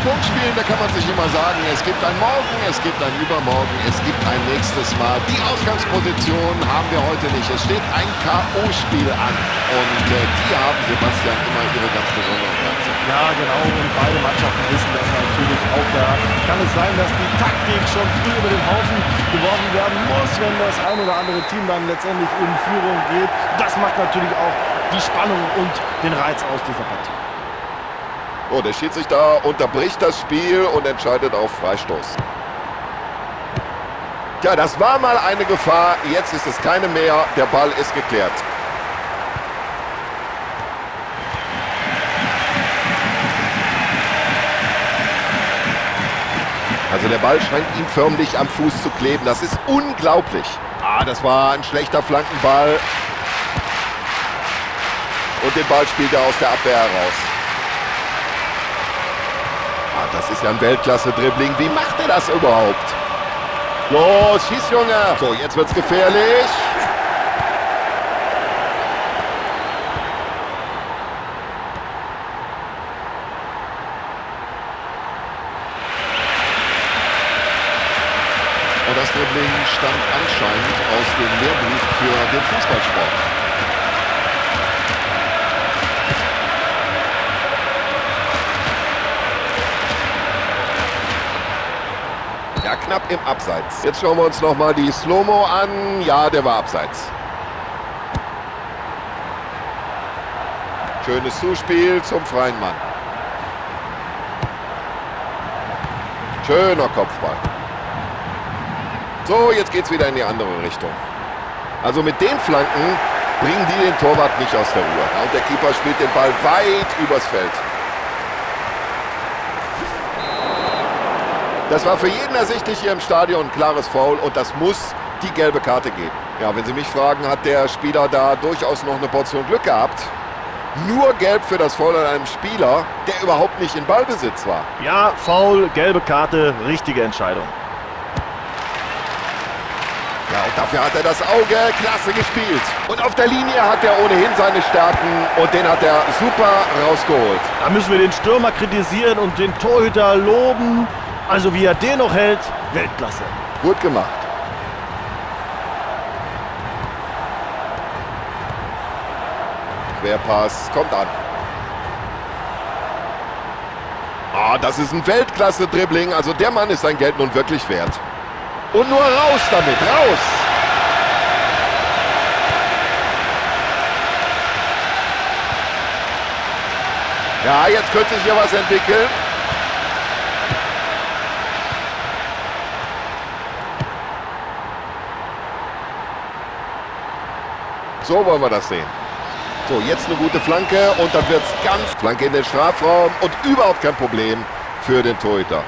Sprungspielen, da kann man sich immer sagen, es gibt ein Morgen, es gibt ein Übermorgen, es gibt ein nächstes Mal. Die Ausgangsposition haben wir heute nicht. Es steht ein K.O.-Spiel an und die haben, Sebastian, immer ihre ganz besonderen Plätze. Ja, genau, und beide Mannschaften wissen das natürlich auch. Da kann es sein, dass die Taktik schon früh über den Haufen geworfen werden muss, wenn das ein oder andere Team dann letztendlich in Führung geht. Das macht natürlich auch die Spannung und den Reiz aus dieser Partie. Oh, der Schiedsrichter unterbricht das Spiel und entscheidet auf Freistoß. Tja, das war mal eine Gefahr, jetzt ist es keine mehr, der Ball ist geklärt. Also der Ball scheint ihm förmlich am Fuß zu kleben, das ist unglaublich. Ah, das war ein schlechter Flankenball. Und den Ball spielt er aus der Abwehr heraus. Ah, das ist ja ein Weltklasse-Dribbling. Wie macht er das überhaupt? Los, schieß, Junge! So, jetzt wird's gefährlich. Und das Dribbling stammt anscheinend aus dem Lehrbuch für den Fußballsport. Ja, knapp im Abseits. Jetzt schauen wir uns nochmal die Slow-Mo an. Ja, der war abseits. Schönes Zuspiel zum freien Mann. Schöner Kopfball. So, jetzt geht's wieder in die andere Richtung. Also mit den Flanken bringen die den Torwart nicht aus der Ruhe. Ja, und der Keeper spielt den Ball weit übers Feld. Das war für jeden ersichtlich hier im Stadion ein klares Foul und das muss die gelbe Karte geben. Ja, wenn Sie mich fragen, hat der Spieler da durchaus noch eine Portion Glück gehabt. Nur gelb für das Foul an einem Spieler, der überhaupt nicht in Ballbesitz war. Ja, Foul, gelbe Karte, richtige Entscheidung. Ja, und dafür hat er das Auge klasse gespielt. Und auf der Linie hat er ohnehin seine Stärken und den hat er super rausgeholt. Da müssen wir den Stürmer kritisieren und den Torhüter loben. Also wie er den noch hält, Weltklasse. Gut gemacht. Querpass kommt an. Ah, das ist ein Weltklasse-Dribbling. Also der Mann ist sein Geld nun wirklich wert. Und nur raus damit, raus! Ja, jetzt könnte sich hier was entwickeln. So wollen wir das sehen. So, jetzt eine gute Flanke und dann wird es ganz Flanke in den Strafraum und überhaupt kein Problem für den Torhüter.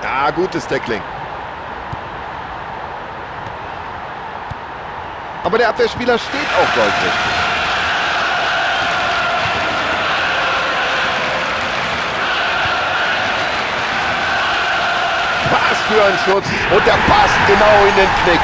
Ja, gutes Tackling. Aber der Abwehrspieler steht auch goldrichtig. Was für ein Schutz. Und der passt genau in den Knick.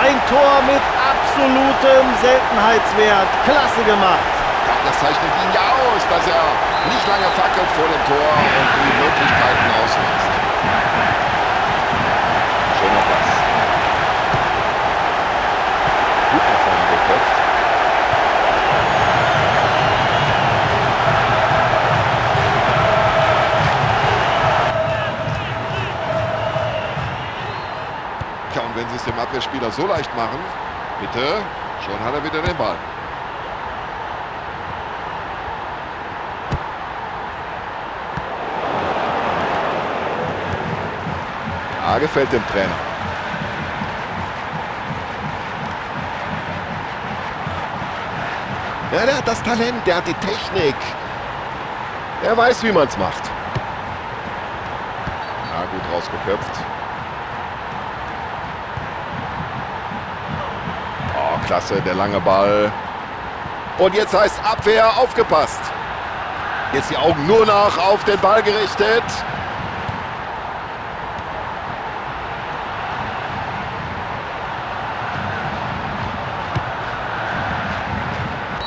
Ein Tor mit absolutem Seltenheitswert. Klasse gemacht. Ja, das zeichnet ihn ja aus, dass er nicht lange fackelt vor dem Tor und die Möglichkeiten ausnutzt. Schöner Pass. Gut nach vorne geköpft. Tja, und wenn sie es dem Abwehrspieler so leicht machen, bitte, schon hat er wieder den Ball. Ja, gefällt dem Trainer. Ja, der hat das Talent, der hat die Technik. Er weiß, wie man es macht. Ja, gut rausgeköpft. klasse, der lange Ball. Und jetzt heißt Abwehr, aufgepasst. Jetzt die Augen nur noch auf den Ball gerichtet.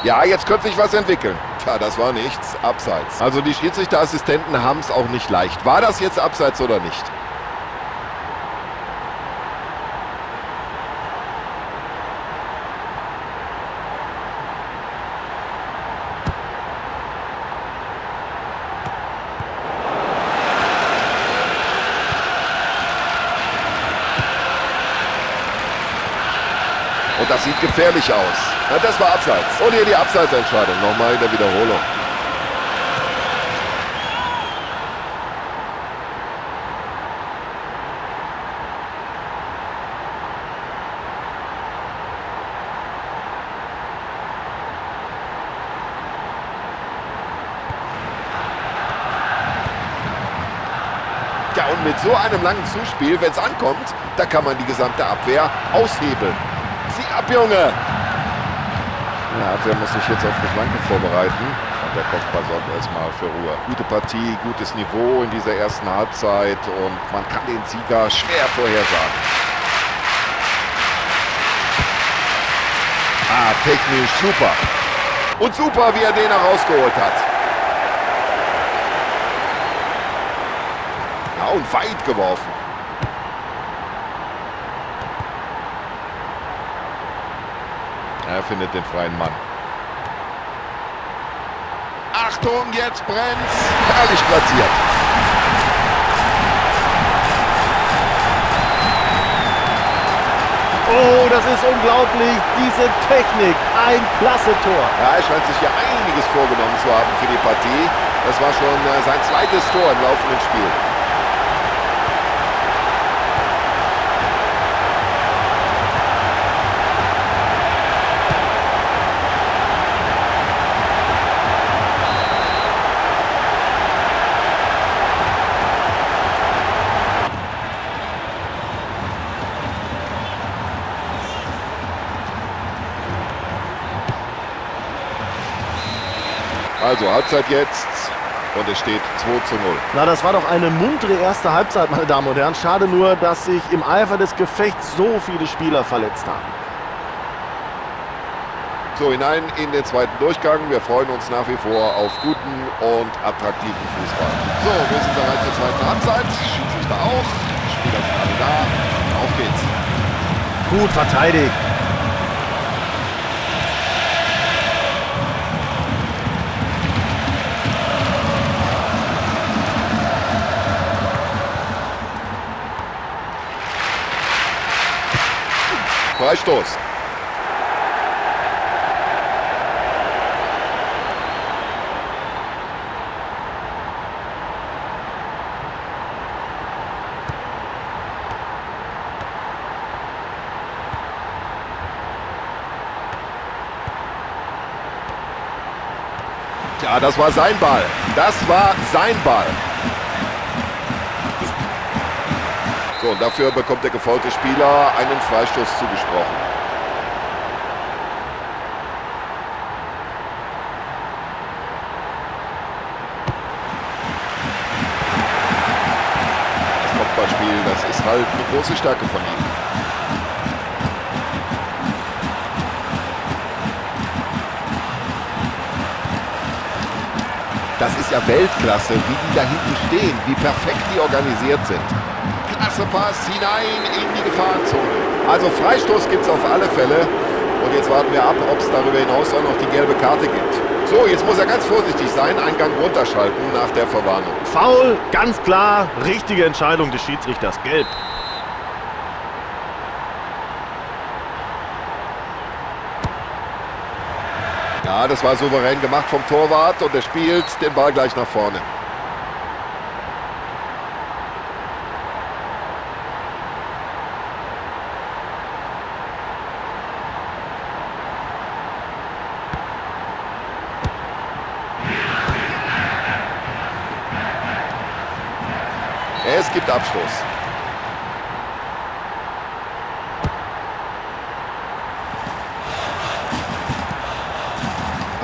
Ja, jetzt könnte sich was entwickeln. Tja, das war nichts. Abseits. Also die Schiedsrichterassistenten haben es auch nicht leicht. War das jetzt Abseits oder nicht? Und das sieht gefährlich aus. Ja, das war Abseits. Und hier die Abseitsentscheidung. Nochmal in der Wiederholung. Ja, und mit so einem langen Zuspiel, wenn es ankommt, da kann man die gesamte Abwehr aushebeln. Sieh ab, Junge! Ja, Abwehr muss sich jetzt auf die Flanke vorbereiten. Und der Kopfball sorgt erstmal für Ruhe. Gute Partie, gutes Niveau in dieser ersten Halbzeit und man kann den Sieger schwer vorhersagen. Ah, technisch super. Und super, wie er den herausgeholt hat. Ja, und weit geworfen. Er findet den freien Mann. Achtung, jetzt brennt's. Herrlich platziert. Oh, das ist unglaublich. Diese Technik. Ein klasse Tor. Ja, er scheint sich ja einiges vorgenommen zu haben für die Partie. Das war schon sein zweites Tor im laufenden Spiel. Also Halbzeit jetzt und es steht 2:0. Na, das war doch eine muntere erste Halbzeit, meine Damen und Herren. Schade nur, dass sich im Eifer des Gefechts so viele Spieler verletzt haben. So, hinein in den zweiten Durchgang. Wir freuen uns nach wie vor auf guten und attraktiven Fußball. So, wir sind bereit zur zweiten Halbzeit. Schiedsrichter auch. Spieler sind alle da. Auf geht's. Gut verteidigt. Freistoß. Ja, das war sein Ball. Das war sein Ball. So, und dafür bekommt der gefaulte Spieler einen Freistoß zugesprochen. Das Kopfballspiel, das ist halt eine große Stärke von ihm. Das ist ja Weltklasse, wie die da hinten stehen, wie perfekt die organisiert sind. Klasse Pass hinein in die Gefahrenzone. Also Freistoß gibt es auf alle Fälle. Und jetzt warten wir ab, ob es darüber hinaus auch noch die gelbe Karte gibt. So, jetzt muss er ganz vorsichtig sein, einen Gang runterschalten nach der Verwarnung. Foul, ganz klar, richtige Entscheidung des Schiedsrichters, gelb. Ja, das war souverän gemacht vom Torwart und er spielt den Ball gleich nach vorne. Es gibt Abschluss.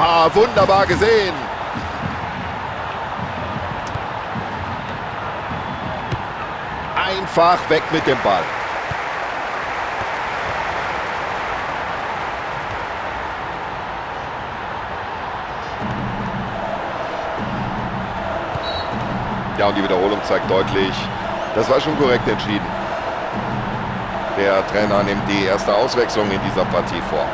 Ah, wunderbar gesehen. Einfach weg mit dem Ball. Ja, und die Wiederholung zeigt deutlich, das war schon korrekt entschieden. Der Trainer nimmt die erste Auswechslung in dieser Partie vor.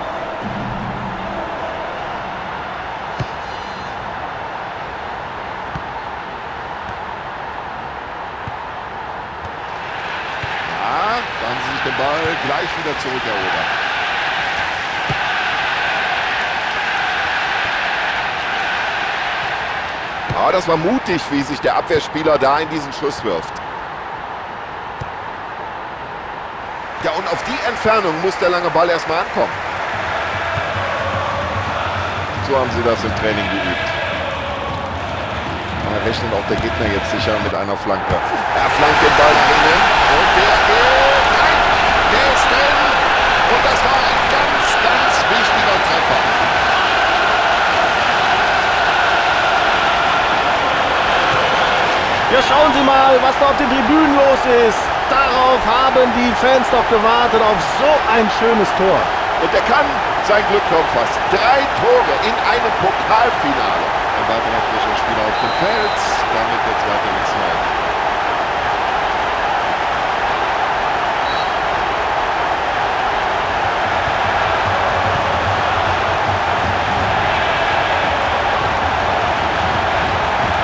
Ja, da haben sie sich den Ball gleich wieder zurückerobert. Ja, das war mutig, wie sich der Abwehrspieler da in diesen Schuss wirft. Ja, und auf die Entfernung muss der lange Ball erstmal ankommen. So haben sie das im Training geübt. Da rechnet auch der Gegner jetzt sicher mit einer Flanke. Er flankt den Ball drinnen und der geht rein. Der ist drin. Und das war ein ganz, ganz wichtiger Treffer. Ja, schauen Sie mal, was da auf den Tribünen los ist. Darauf haben die Fans doch gewartet, auf so ein schönes Tor. Und er kann sein Glück kaum fassen. 3 Tore in einem Pokalfinale. Ein weiterer frischer Spieler auf dem Feld. Damit jetzt weiter nichts Neues.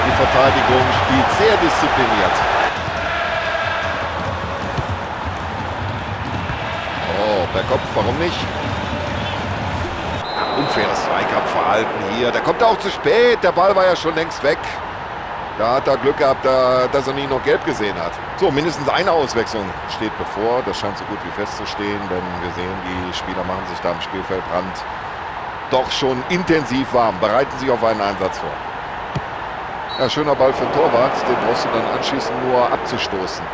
Die Verteidigung spielt sehr diszipliniert. Oh, per Kopf, warum nicht? Unfaires Zweikampfverhalten hier. Der kommt auch zu spät. Der Ball war ja schon längst weg. Da hat er Glück gehabt, dass er nie noch gelb gesehen hat. So, mindestens eine Auswechslung steht bevor. Das scheint so gut wie festzustehen, denn wir sehen, die Spieler machen sich da am Spielfeldrand doch schon intensiv warm, bereiten sich auf einen Einsatz vor. Ja, schöner Ball für den Torwart. Den brauchst du dann anschließend nur abzustoßen.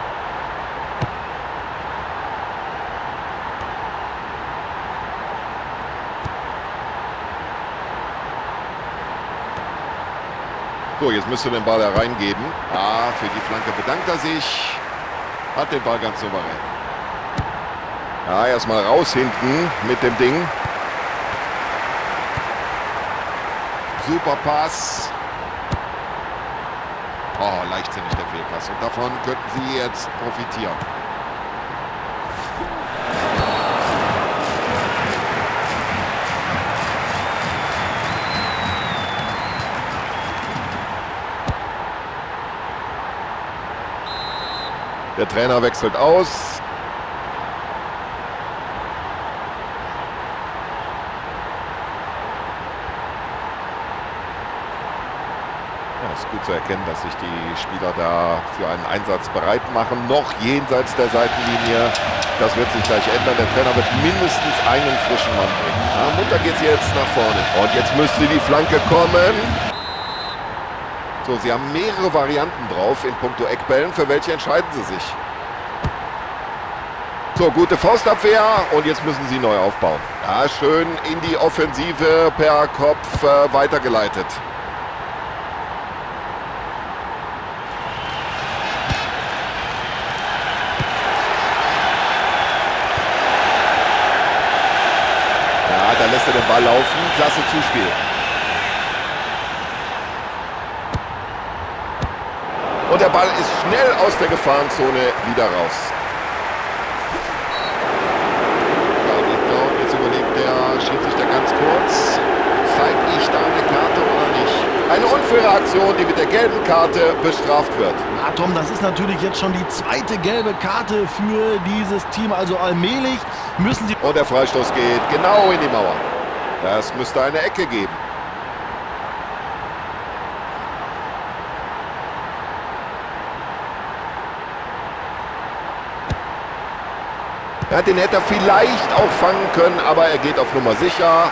So, jetzt müsste den Ball hereingeben. Ah, für die Flanke bedankt er sich. Hat den Ball ganz souverän. Ja, erstmal raus hinten mit dem Ding. Super Pass. Oh, leichtsinnig der Fehlpass. Und davon könnten sie jetzt profitieren. Der Trainer wechselt aus. Ja, es ist gut zu erkennen, dass sich die Spieler da für einen Einsatz bereit machen. Noch jenseits der Seitenlinie. Das wird sich gleich ändern. Der Trainer wird mindestens einen frischen Mann bringen. Ja, munter geht es jetzt nach vorne. Und jetzt müsste die Flanke kommen. So, sie haben mehrere Varianten drauf in puncto Eckbällen. Für welche entscheiden sie sich? So, gute Faustabwehr und jetzt müssen sie neu aufbauen. Ja, schön in die Offensive per Kopf weitergeleitet. Ja, da lässt er den Ball laufen. Klasse Zuspiel. Und der Ball ist schnell aus der Gefahrenzone wieder raus. Ja, und ich glaube, jetzt überlegt der Schiedsrichter ganz kurz, zeige ich da eine Karte oder nicht? Eine unfaire Aktion, die mit der gelben Karte bestraft wird. Na Tom, das ist natürlich jetzt schon die zweite gelbe Karte für dieses Team. Also allmählich müssen sie... Und der Freistoß geht genau in die Mauer. Das müsste eine Ecke geben. Ja, den hätte er vielleicht auch fangen können, aber er geht auf Nummer sicher.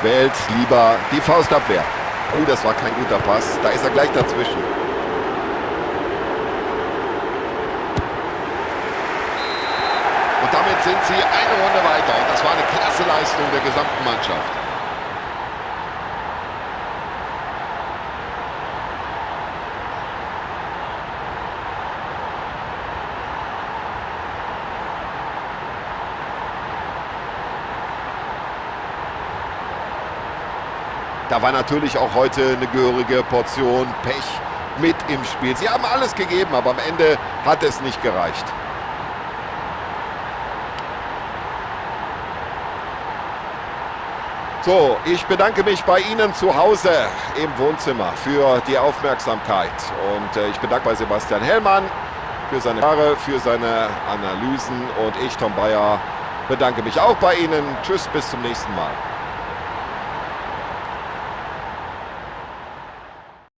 Wählt lieber die Faustabwehr. Oh, das war kein guter Pass. Da ist er gleich dazwischen. Und damit sind sie eine Runde weiter. Und das war eine klasse Leistung der gesamten Mannschaft. Da war natürlich auch heute eine gehörige Portion Pech mit im Spiel. Sie haben alles gegeben, aber am Ende hat es nicht gereicht. So, ich bedanke mich bei Ihnen zu Hause im Wohnzimmer für die Aufmerksamkeit. Und ich bedanke bei Sebastian Hellmann für seine Jahre, für seine Analysen. Und ich, Tom Bayer, bedanke mich auch bei Ihnen. Tschüss, bis zum nächsten Mal.